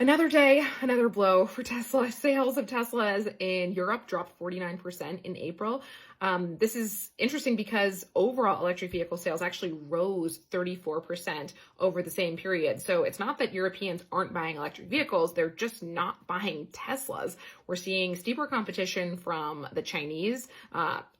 Another day, another blow for Tesla. Sales of Teslas in Europe dropped 49% in April. This is interesting because overall electric vehicle sales actually rose 34% over the same period. So it's not that Europeans aren't buying electric vehicles, they're just not buying Teslas. We're seeing steeper competition from the Chinese.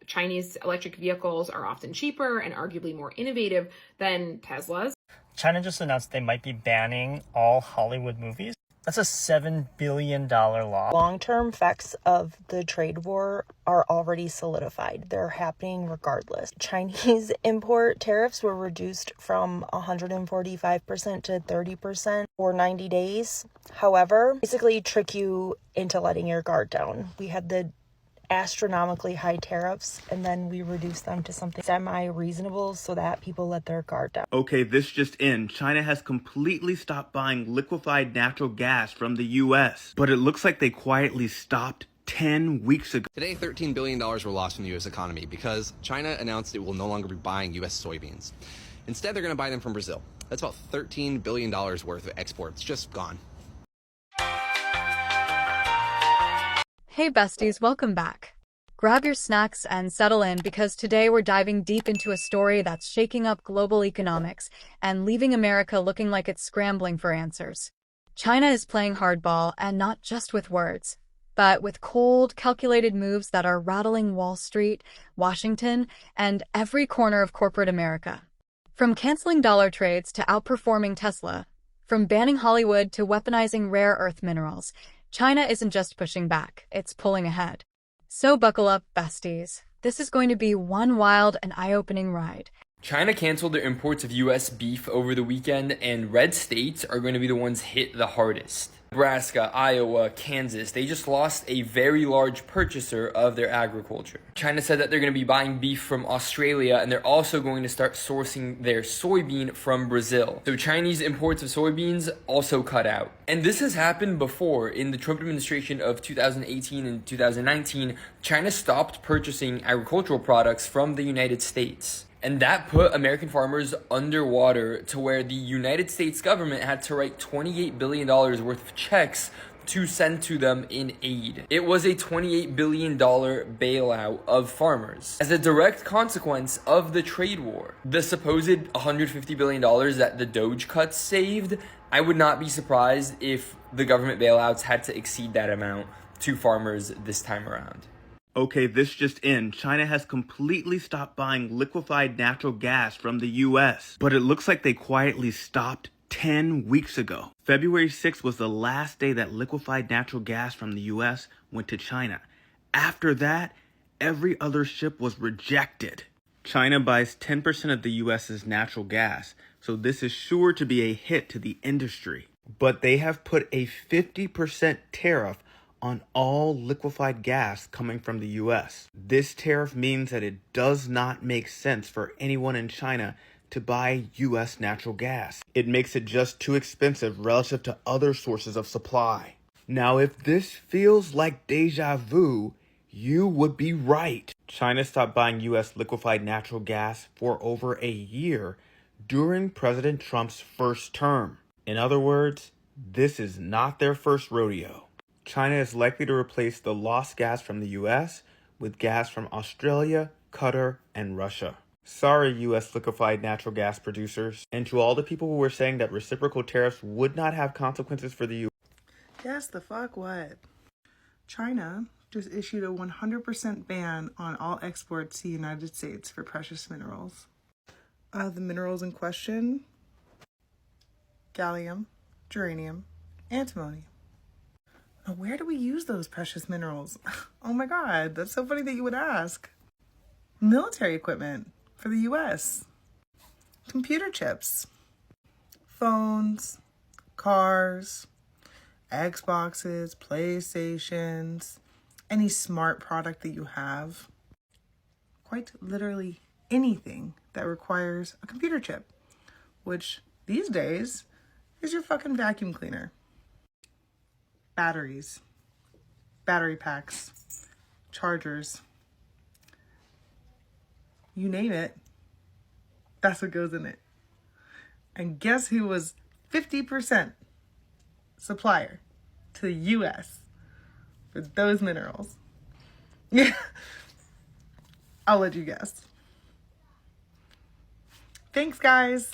Chinese electric vehicles are often cheaper and arguably more innovative than Teslas. China just announced they might be banning all Hollywood movies. That's a $7 billion law. Long-term effects of the trade war are already solidified. They're happening regardless. Chinese import tariffs were reduced from 145% to 30% for 90 days. However, basically trick you into letting your guard down. We had the astronomically high tariffs, and then we reduced them to something semi-reasonable so that people let their guard down. Okay, this just in. China has completely stopped buying liquefied natural gas from the US, but it looks like they quietly stopped 10 weeks ago. Today, $13 billion were lost from the U.S. economy because China announced it will no longer be buying U.S. soybeans. Instead, they're going to buy them from Brazil. That's about $13 billion worth of exports just gone. Hey besties, welcome back. Grab your snacks and settle in because today we're diving deep into a story that's shaking up global economics and leaving America looking like it's scrambling for answers. China is playing hardball, and not just with words, but with cold, calculated moves that are rattling Wall Street, Washington, and every corner of corporate America. From canceling dollar trades to outperforming Tesla, from banning Hollywood to weaponizing rare earth minerals, China isn't just pushing back, it's pulling ahead. So buckle up, besties. This is going to be one wild and eye-opening ride. China canceled their imports of U.S. beef over the weekend, and red states are going to be the ones hit the hardest. Nebraska, Iowa, Kansas, they just lost a very large purchaser of their agriculture. China said that they're going to be buying beef from Australia, and they're also going to start sourcing their soybean from Brazil. So Chinese imports of soybeans also cut out. And this has happened before. In the Trump administration of 2018 and 2019, China stopped purchasing agricultural products from the United States. And that put American farmers underwater to where the United States government had to write $28 billion worth of checks to send to them in aid. It was a $28 billion bailout of farmers as a direct consequence of the trade war. The supposed $150 billion that the Doge cuts saved, I would not be surprised if the government bailouts had to exceed that amount to farmers this time around. Okay, this just in. China has completely stopped buying liquefied natural gas from the US, but it looks like they quietly stopped 10 weeks ago. February 6th was the last day that liquefied natural gas from the US went to China. After that, every other ship was rejected. China buys 10% of the US's natural gas, so this is sure to be a hit to the industry. But they have put a 50% tariff on all liquefied gas coming from the US. This tariff means that it does not make sense for anyone in China to buy US natural gas. It makes it just too expensive relative to other sources of supply. Now, if this feels like deja vu, you would be right. China stopped buying US liquefied natural gas for over a year during President Trump's first term. In other words, this is not their first rodeo. China is likely to replace the lost gas from the US with gas from Australia, Qatar, and Russia. Sorry, US liquefied natural gas producers. And to all the people who were saying that reciprocal tariffs would not have consequences for the US. Yes, the fuck what? China just issued a 100% ban on all exports to the United States for precious minerals. The minerals in question: gallium, germanium, antimony. Now, where do we use those precious minerals? Oh my God, that's so funny that you would ask. Military equipment for the US. Computer chips. Phones, cars, Xboxes, PlayStations, any smart product that you have. Quite literally anything that requires a computer chip, which these days is your fucking vacuum cleaner. Batteries, battery packs, chargers, you name it, that's what goes in it. And guess who was 50% supplier to the US for those minerals? Yeah, I'll let you guess. Thanks, guys.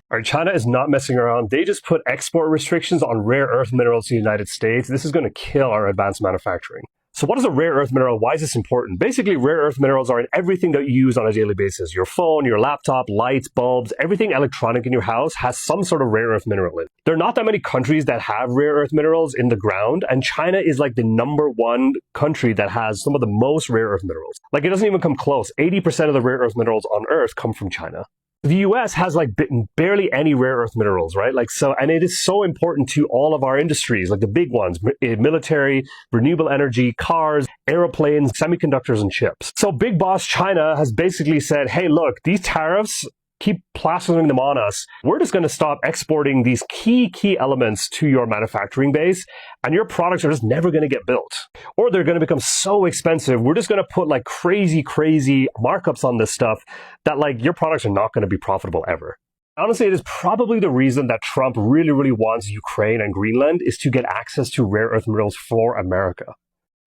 All right, China is not messing around. They just put export restrictions on rare earth minerals to the United States. This is going to kill our advanced manufacturing. So what is a rare earth mineral? Why is this important? Basically, rare earth minerals are in everything that you use on a daily basis. Your phone, your laptop, lights, bulbs, everything electronic in your house has some sort of rare earth mineral in it. There are not that many countries that have rare earth minerals in the ground, and China is like the #1 country that has some of the most rare earth minerals. Like, it doesn't even come close. 80% of the rare earth minerals on Earth come from China. The US has like barely any rare earth minerals, right? Like, so, and it is so important to all of our industries, like the big ones, military, renewable energy, cars, airplanes, semiconductors, and chips. So big boss China has basically said, hey, look, these tariffs, keep plastering them on us. We're just going to stop exporting these key elements to your manufacturing base, and your products are just never going to get built. Or they're going to become so expensive, we're just going to put like crazy markups on this stuff that like your products are not going to be profitable ever. Honestly, it is probably the reason that Trump really wants Ukraine and Greenland is to get access to rare earth minerals for America.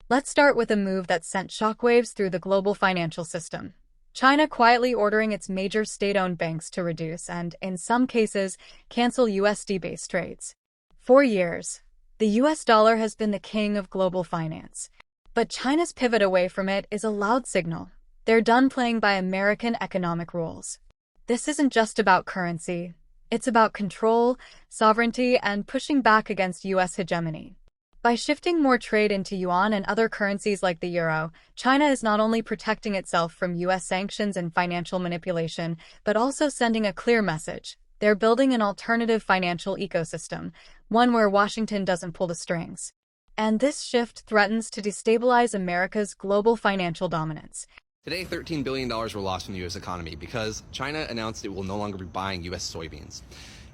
Let's start with a move that sent shockwaves through the global financial system. China quietly ordering its major state-owned banks to reduce and, in some cases, cancel USD-based trades. For years, the US dollar has been the king of global finance. But China's pivot away from it is a loud signal. They're done playing by American economic rules. This isn't just about currency. It's about control, sovereignty, and pushing back against US hegemony. By shifting more trade into yuan and other currencies like the euro, China is not only protecting itself from US sanctions and financial manipulation, but also sending a clear message. They're building an alternative financial ecosystem, one where Washington doesn't pull the strings. And this shift threatens to destabilize America's global financial dominance. Today, $13 billion were lost from the U.S. economy because China announced it will no longer be buying U.S. soybeans.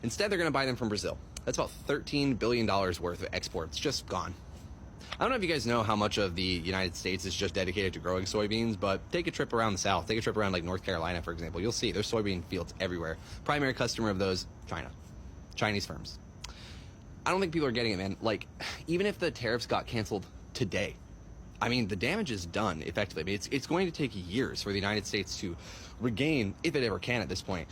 Instead, they're going to buy them from Brazil. That's about $13 billion worth of exports just gone. I don't know if you guys know how much of the United States is just dedicated to growing soybeans, but take a trip around the South. Take a trip around like North Carolina, for example. You'll see there's soybean fields everywhere. Primary customer of those, China. Chinese firms. I don't think people are getting it, man. Like, even if the tariffs got canceled today, I mean, the damage is done effectively. I mean, it's going to take years for the United States to regain, if it ever can at this point,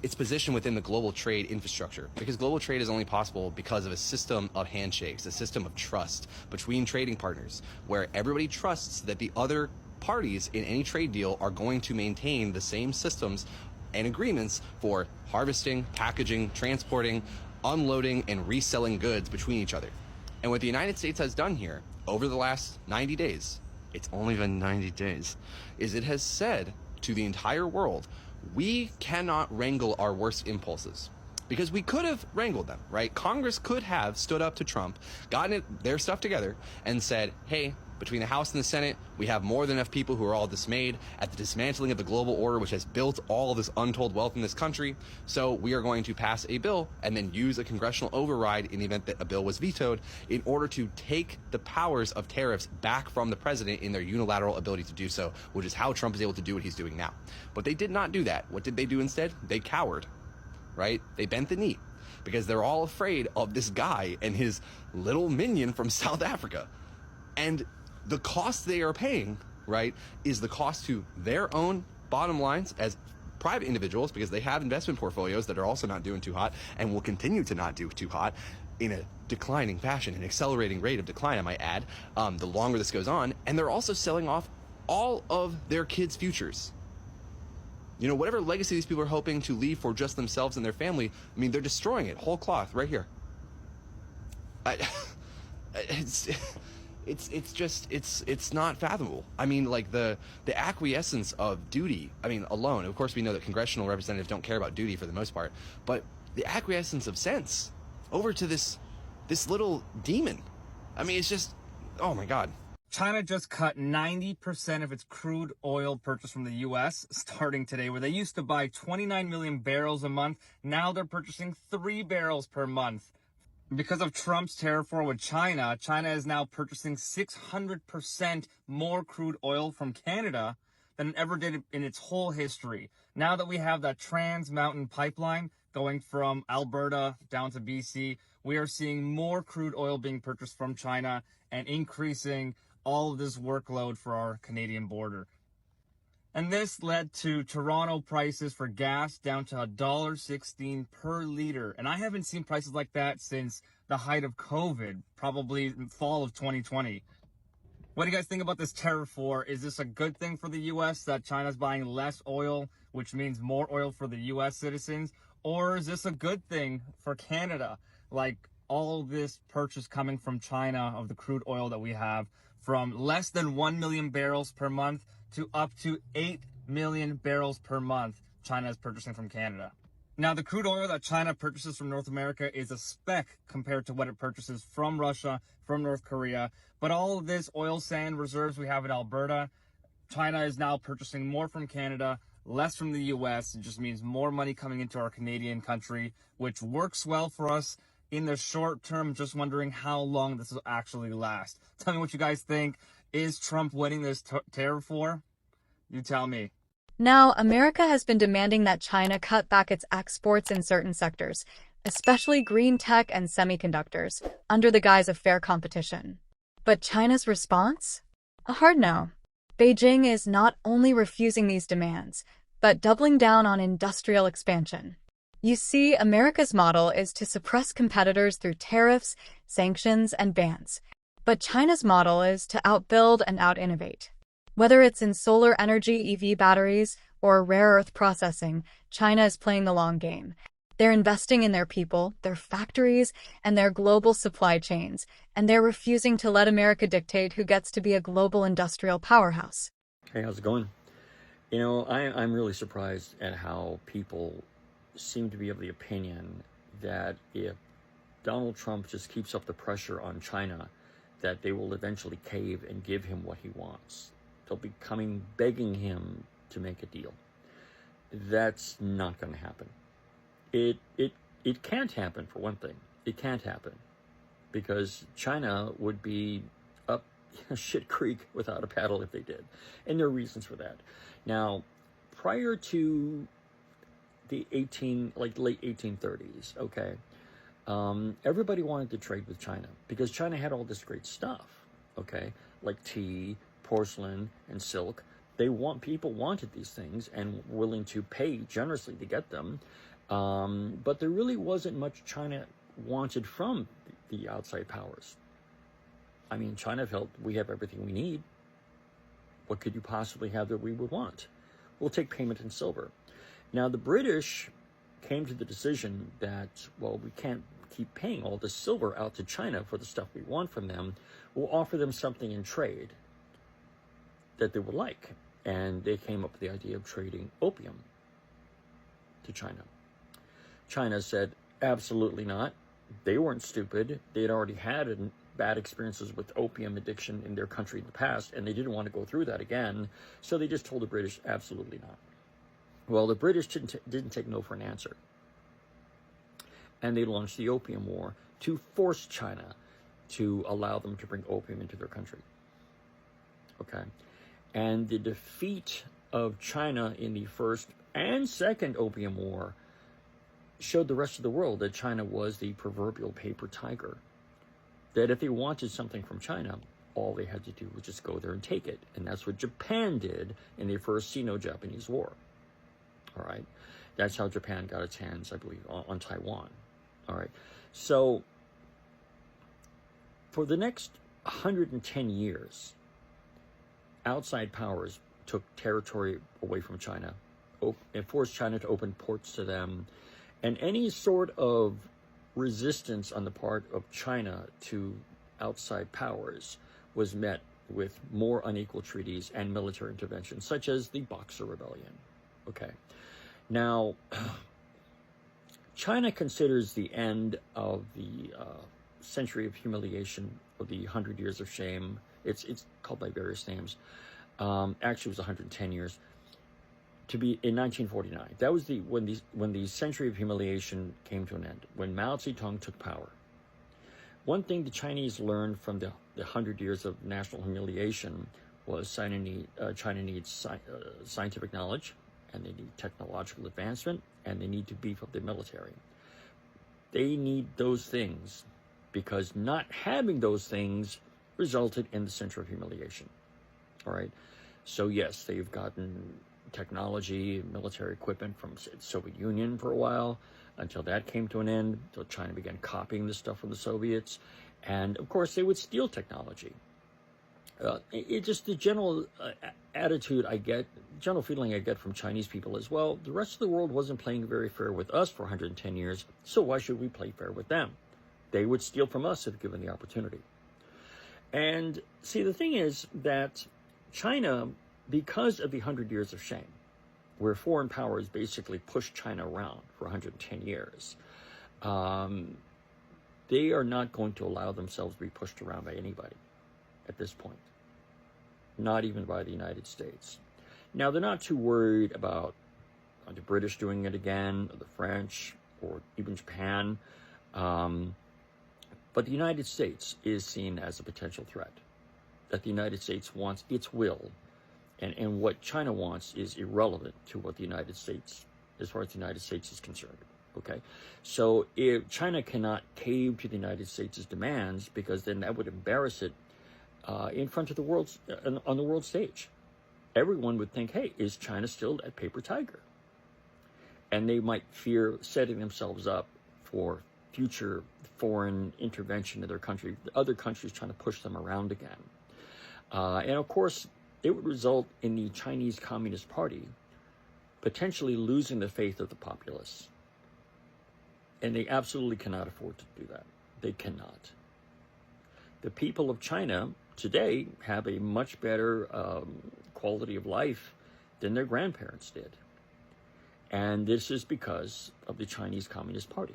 its position within the global trade infrastructure. Because global trade is only possible because of a system of handshakes, a system of trust between trading partners, where everybody trusts that the other parties in any trade deal are going to maintain the same systems and agreements for harvesting, packaging, transporting, unloading, and reselling goods between each other. And what the United States has done here over the last 90 days, it's only been 90 days, is it has said to the entire world, we cannot wrangle our worst impulses. Because we could have wrangled them, right? Congress could have stood up to Trump, gotten their stuff together, and said, hey, between the House and the Senate, we have more than enough people who are all dismayed at the dismantling of the global order, which has built all of this untold wealth in this country. So we are going to pass a bill and then use a congressional override in the event that a bill was vetoed in order to take the powers of tariffs back from the president in their unilateral ability to do so, which is how Trump is able to do what he's doing now. But they did not do that. What did they do instead? They cowered, right? They bent the knee because they're all afraid of this guy and his little minion from South Africa. And the cost they are paying, right, is the cost to their own bottom lines as private individuals, because they have investment portfolios that are also not doing too hot and will continue to not do too hot in a declining fashion, an accelerating rate of decline, I might add, the longer this goes on. And they're also selling off all of their kids' futures. You know, whatever legacy these people are hoping to leave for just themselves and their family, I mean, they're destroying it, whole cloth, right here. It's not fathomable. I mean, like the acquiescence of duty, I mean, alone, of course we know that congressional representatives don't care about duty for the most part, but the acquiescence of sense over to this little demon. I mean, it's just, oh my God. China just cut 90% of its crude oil purchase from the U.S. starting today, where they used to buy 29 million barrels a month. Now they're purchasing 3 barrels per month. Because of Trump's tariff war with China, China is now purchasing 600% more crude oil from Canada than it ever did in its whole history. Now that we have that Trans Mountain pipeline going from Alberta down to BC, we are seeing more crude oil being purchased from China and increasing all of this workload for our Canadian border. And this led to Toronto prices for gas down to $1.16 per liter. And I haven't seen prices like that since the height of COVID, probably fall of 2020. What do you guys think about this tariff war? Is this a good thing for the U.S. that China's buying less oil, which means more oil for the U.S. citizens? Or is this a good thing for Canada? Like all this purchase coming from China of the crude oil that we have, from less than 1 million barrels per month to up to 8 million barrels per month China is purchasing from Canada. Now, the crude oil that China purchases from North America is a speck compared to what it purchases from Russia, from North Korea. But all of this oil sand reserves we have in Alberta, China is now purchasing more from Canada, less from the US. It just means more money coming into our Canadian country, which works well for us in the short term. Just wondering how long this will actually last. Tell me what you guys think. Is Trump winning this tariff war? You tell me. Now, America has been demanding that China cut back its exports in certain sectors, especially green tech and semiconductors, under the guise of fair competition. But China's response? A hard no. Beijing is not only refusing these demands, but doubling down on industrial expansion. You see, America's model is to suppress competitors through tariffs, sanctions, and bans. But China's model is to outbuild and out-innovate. Whether it's in solar energy, EV batteries, or rare earth processing, China is playing the long game. They're investing in their people, their factories, and their global supply chains, and they're refusing to let America dictate who gets to be a global industrial powerhouse. Hey, how's it going? You know, I'm really surprised at how people seem to be of the opinion that if Donald Trump just keeps up the pressure on China, that they will eventually cave and give him what he wants. They'll be coming begging him to make a deal. That's not going to happen. It can't happen, for one thing. It can't happen because China would be up shit creek without a paddle if they did. And there are reasons for that. Now, prior to the late 1830s, okay, everybody wanted to trade with China because China had all this great stuff, okay, like tea, porcelain, and silk. People wanted these things and were willing to pay generously to get them. But there really wasn't much China wanted from the outside powers. I mean, China felt we have everything we need. What could you possibly have that we would want? We'll take payment in silver. Now, the British came to the decision that, well, we can't keep paying all this silver out to China for the stuff we want from them. We'll offer them something in trade that they would like. And they came up with the idea of trading opium to China. China said, absolutely not. They weren't stupid. They had already had bad experiences with opium addiction in their country in the past, and they didn't want to go through that again. So they just told the British, absolutely not. Well, the British didn't take no for an answer. And they launched the Opium War to force China to allow them to bring opium into their country. Okay. And the defeat of China in the First and Second Opium War showed the rest of the world that China was the proverbial paper tiger. That if they wanted something from China, all they had to do was just go there and take it. And that's what Japan did in the First Sino-Japanese War. All right. That's how Japan got its hands, I believe, on Taiwan. All right. So for the next 110 years, outside powers took territory away from China and forced China to open ports to them. And any sort of resistance on the part of China to outside powers was met with more unequal treaties and military intervention, such as the Boxer Rebellion. Okay. Now, China considers the end of the century of humiliation, or the 100 years of shame. It's called by various names. Actually, it was 110 years. To be in 1949. That was when the century of humiliation came to an end, when Mao Zedong took power. One thing the Chinese learned from the 100 years of national humiliation was China needs scientific knowledge, and they need technological advancement, and they need to beef up their military. They need those things because not having those things resulted in the center of humiliation. All right. So yes, they've gotten technology and military equipment from the Soviet Union for a while, until that came to an end, until China began copying this stuff from the Soviets. And of course, they would steal technology. It just the general attitude I get, general feeling I get from Chinese people is, well, the rest of the world wasn't playing very fair with us for 110 years, so why should we play fair with them? They would steal from us if given the opportunity. And see, the thing is that China, because of the 100 years of shame, where foreign powers basically pushed China around for 110 years, they are not going to allow themselves to be pushed around by anybody at this point, not even by the United States. Now, they're not too worried about the British doing it again, or the French, or even Japan. But the United States is seen as a potential threat, that the United States wants its will, and what China wants is irrelevant to what the United States, as far as the United States is concerned. Okay, so if China cannot cave to the United States' demands, because then that would embarrass it in front of the world, on the world stage. Everyone would think, hey, is China still that paper tiger? And they might fear setting themselves up for future foreign intervention in their country, other countries trying to push them around again. And of course, it would result in the Chinese Communist Party potentially losing the faith of the populace. And they absolutely cannot afford to do that. They cannot. The people of China today have a much better quality of life than their grandparents did. And this is because of the Chinese Communist Party.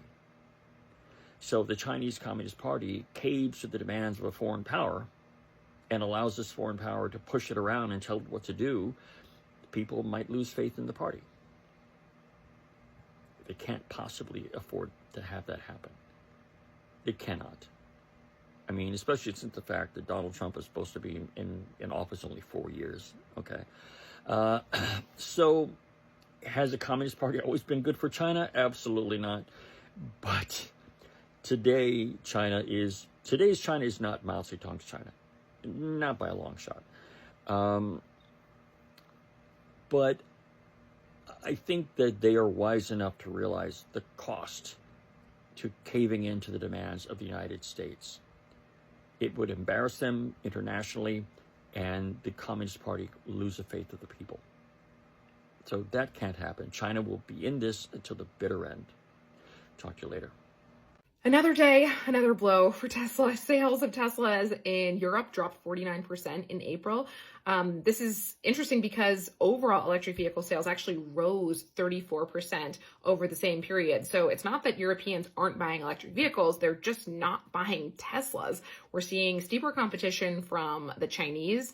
So if the Chinese Communist Party caves to the demands of a foreign power and allows this foreign power to push it around and tell it what to do, people might lose faith in the party. They can't possibly afford to have that happen. They cannot. I mean, especially since the fact that Donald Trump is supposed to be in office only 4 years. Okay. So has the Communist Party always been good for China? Absolutely not. But today's China is not Mao Zedong's China. Not by a long shot. But I think that they are wise enough to realize the cost to caving into the demands of the United States. It would embarrass them internationally, and the Communist Party lose the faith of the people. So that can't happen. China will be in this until the bitter end. Talk to you later. Another day, another blow for Tesla. Sales of Teslas in Europe dropped 49% in April. This is interesting because overall electric vehicle sales actually rose 34% over the same period. So it's not that Europeans aren't buying electric vehicles, they're just not buying Teslas. We're seeing steeper competition from the Chinese.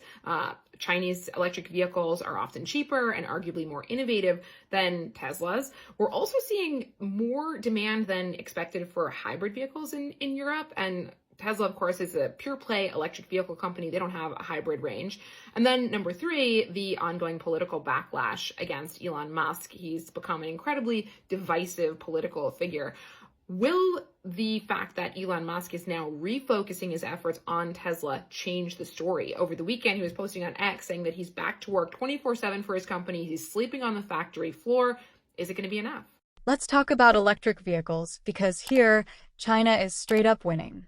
Chinese electric vehicles are often cheaper and arguably more innovative than Teslas. We're also seeing more demand than expected for hybrid vehicles in Europe. And Tesla, of course, is a pure play electric vehicle company. They don't have a hybrid range. And then number three, the ongoing political backlash against Elon Musk. He's become an incredibly divisive political figure. Will the fact that Elon Musk is now refocusing his efforts on Tesla change the story? Over the weekend, he was posting on X saying that he's back to work 24/7 for his company. He's sleeping on the factory floor. Is it going to be enough? Let's talk about electric vehicles, because here, China is straight up winning.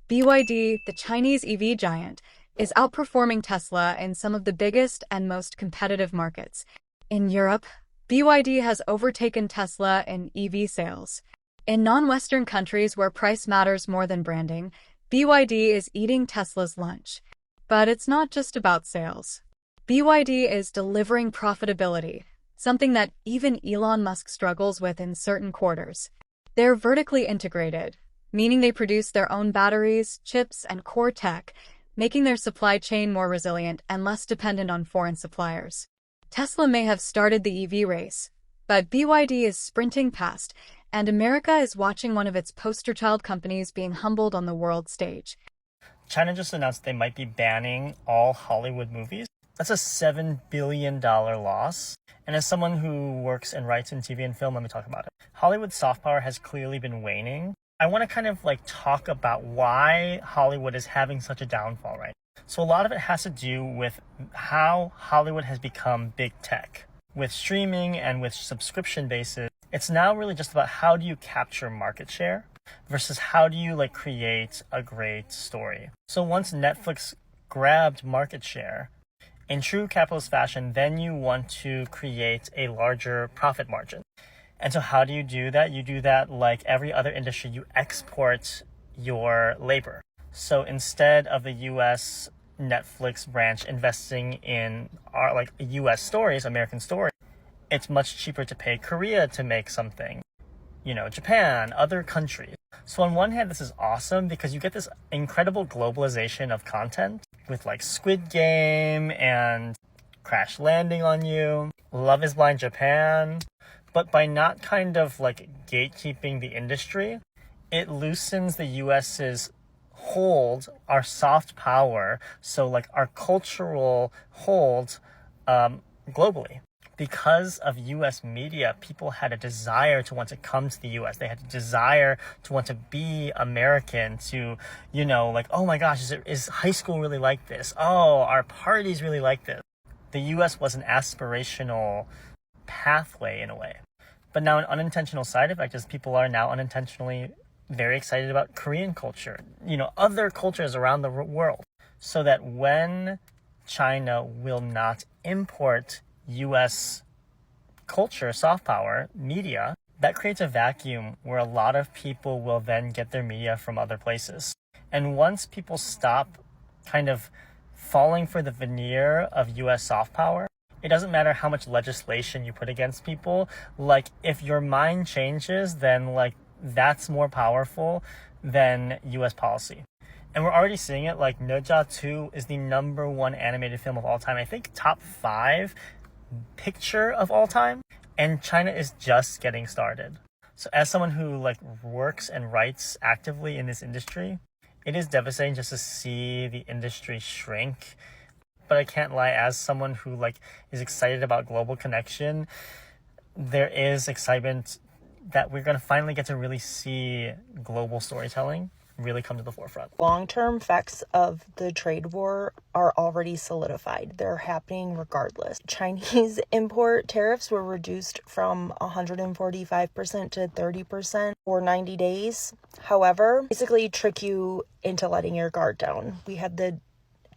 BYD, the Chinese EV giant, is outperforming Tesla in some of the biggest and most competitive markets. In Europe, BYD has overtaken Tesla in EV sales. In non-Western countries where price matters more than branding, BYD is eating Tesla's lunch. But it's not just about sales. BYD is delivering profitability, something that even Elon Musk struggles with in certain quarters. They're vertically integrated, meaning they produce their own batteries, chips, and core tech, making their supply chain more resilient and less dependent on foreign suppliers. Tesla may have started the EV race, but BYD is sprinting past, and America is watching one of its poster child companies being humbled on the world stage. China just announced they might be banning all Hollywood movies. That's a $7 billion loss. And as someone who works and writes in TV and film, let me talk about it. Hollywood soft power has clearly been waning. I want to kind of talk about why Hollywood is having such a downfall right now. So a lot of it has to do with how Hollywood has become big tech. With streaming and with subscription bases, it's now really just about how do you capture market share versus how do you create a great story. So once Netflix grabbed market share, in true capitalist fashion, then you want to create a larger profit margin. And so how do you do that? You do that like every other industry, you export your labor. So instead of the US Netflix branch investing in our US stories, American stories, it's much cheaper to pay Korea to make something, Japan, other countries. So on one hand, this is awesome because you get this incredible globalization of content with Squid Game and Crash Landing on You, Love is Blind Japan. But by not kind of gatekeeping the industry, it loosens the US's hold, our soft power, so our cultural hold globally. Because of US media, people had a desire to want to come to the US. They had a desire to want to be American, to, oh my gosh, is high school really like this? Oh, our parties really like this. The US was an aspirational pathway in a way. But now an unintentional side effect is people are now unintentionally very excited about Korean culture, other cultures around the world. So that when China will not import US culture, soft power, media, that creates a vacuum where a lot of people will then get their media from other places. And once people stop kind of falling for the veneer of US soft power, it doesn't matter how much legislation you put against people. If your mind changes, then that's more powerful than US policy. And we're already seeing it. Ne 2 is the #1 animated film of all time. I think top 5 picture of all time. And China is just getting started. So as someone who works and writes actively in this industry, it is devastating just to see the industry shrink. But I can't lie, as someone who is excited about global connection, there is excitement that we're going to finally get to really see global storytelling really come to the forefront. Long-term effects of the trade war are already solidified. They're happening regardless. Chinese import tariffs were reduced from 145% to 30% for 90 days. However, basically trick you into letting your guard down. We had the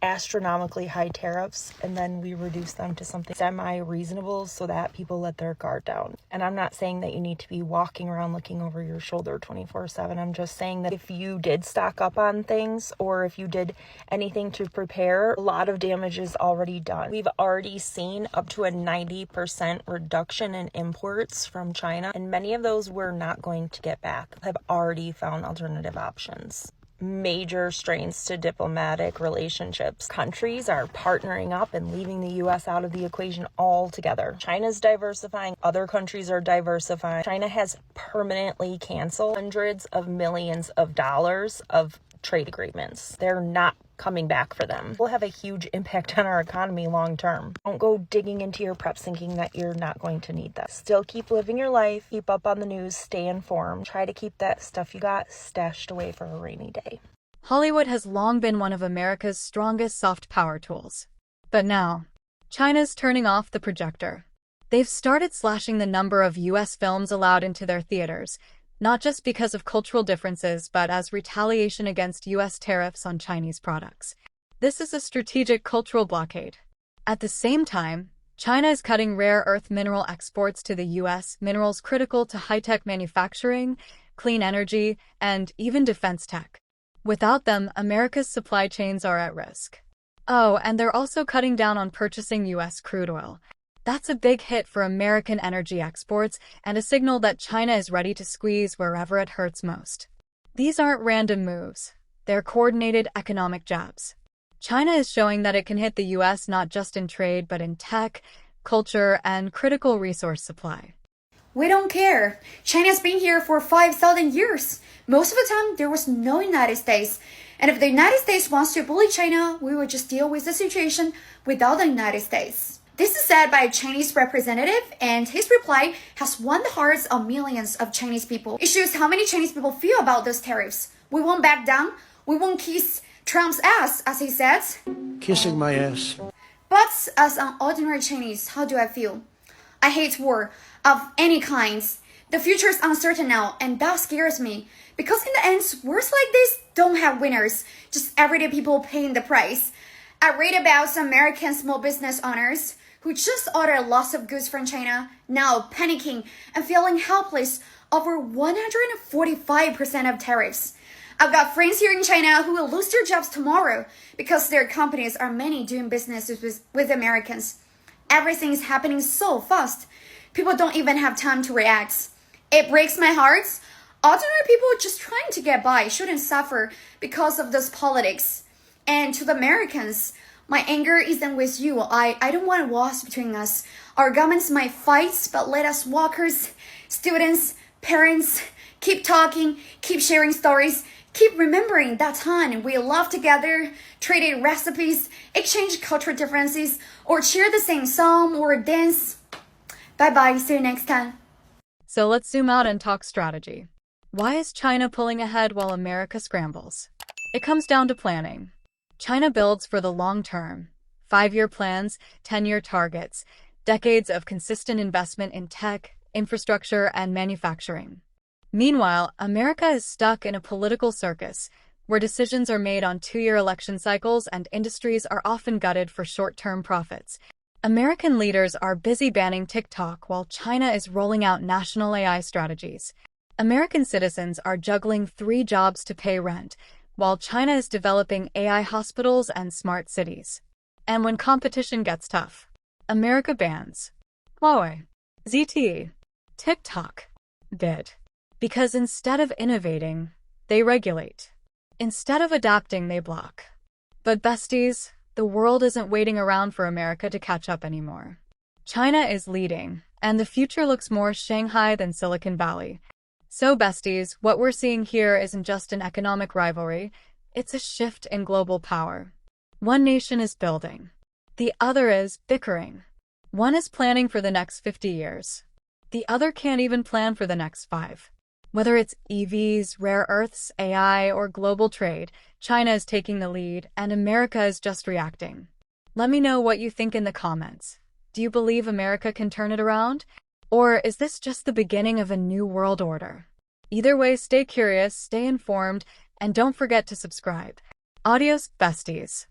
astronomically high tariffs, and then we reduce them to something semi-reasonable so that people let their guard down. And I'm not saying that you need to be walking around looking over your shoulder 24/7. I'm just saying that if you did stock up on things, or if you did anything to prepare, a lot of damage is already done. We've already seen up to a 90% reduction in imports from China, and many of those we're not going to get back. Have already found alternative options. Major strains to diplomatic relationships. Countries are partnering up and leaving the US out of the equation altogether. China's diversifying, other countries are diversifying. China has permanently canceled hundreds of millions of dollars of trade agreements. They're not coming back for them. Will have a huge impact on our economy long term. Don't go digging into your preps thinking that you're not going to need that. Still keep living your life, keep up on the news, stay informed. Try to keep that stuff you got stashed away for a rainy day. Hollywood has long been one of America's strongest soft power tools. But now, China's turning off the projector. They've started slashing the number of US films allowed into their theaters, not just because of cultural differences, but as retaliation against US tariffs on Chinese products. This is a strategic cultural blockade. At the same time, China is cutting rare earth mineral exports to the US, minerals critical to high-tech manufacturing, clean energy, and even defense tech. Without them, America's supply chains are at risk. Oh, and they're also cutting down on purchasing US crude oil. That's a big hit for American energy exports and a signal that China is ready to squeeze wherever it hurts most. These aren't random moves. They're coordinated economic jabs. China is showing that it can hit the US not just in trade, but in tech, culture, and critical resource supply. We don't care. China's been here for 5,000 years. Most of the time, there was no United States. And if the United States wants to bully China, we will just deal with the situation without the United States. This is said by a Chinese representative, and his reply has won the hearts of millions of Chinese people. It shows how many Chinese people feel about those tariffs. We won't back down. We won't kiss Trump's ass, as he says. Kissing my ass. But as an ordinary Chinese, how do I feel? I hate war of any kinds. The future is uncertain now, and that scares me. Because in the end, wars like this don't have winners, just everyday people paying the price. I read about some American small business owners who just ordered lots of goods from China, now panicking and feeling helpless over 145% of tariffs. I've got friends here in China who will lose their jobs tomorrow because their companies are many doing business with Americans. Everything is happening so fast. People don't even have time to react. It breaks my heart. Ordinary people just trying to get by shouldn't suffer because of this politics. And to the Americans, my anger isn't with you. I don't want wars between us. Our governments might fight, but let us workers, students, parents, keep talking, keep sharing stories, keep remembering that time we laughed together, traded recipes, exchanged cultural differences, or cheer the same song or dance. Bye-bye, see you next time. So let's zoom out and talk strategy. Why is China pulling ahead while America scrambles? It comes down to planning. China builds for the long term. 5-year plans, 10-year targets, decades of consistent investment in tech, infrastructure, and manufacturing. Meanwhile, America is stuck in a political circus where decisions are made on 2-year election cycles and industries are often gutted for short-term profits. American leaders are busy banning TikTok while China is rolling out national AI strategies. American citizens are juggling 3 jobs to pay rent, while China is developing AI hospitals and smart cities. And when competition gets tough, America bans Huawei, ZTE, TikTok, did. Because instead of innovating, they regulate. Instead of adapting, they block. But besties, the world isn't waiting around for America to catch up anymore. China is leading, and the future looks more Shanghai than Silicon Valley. So besties, what we're seeing here isn't just an economic rivalry, it's a shift in global power. One nation is building. The other is bickering. One is planning for the next 50 years. The other can't even plan for the next 5. Whether it's EVs, rare earths, AI, or global trade, China is taking the lead, and America is just reacting. Let me know what you think in the comments. Do you believe America can turn it around? Or is this just the beginning of a new world order? Either way, stay curious, stay informed, and don't forget to subscribe. Adios, besties.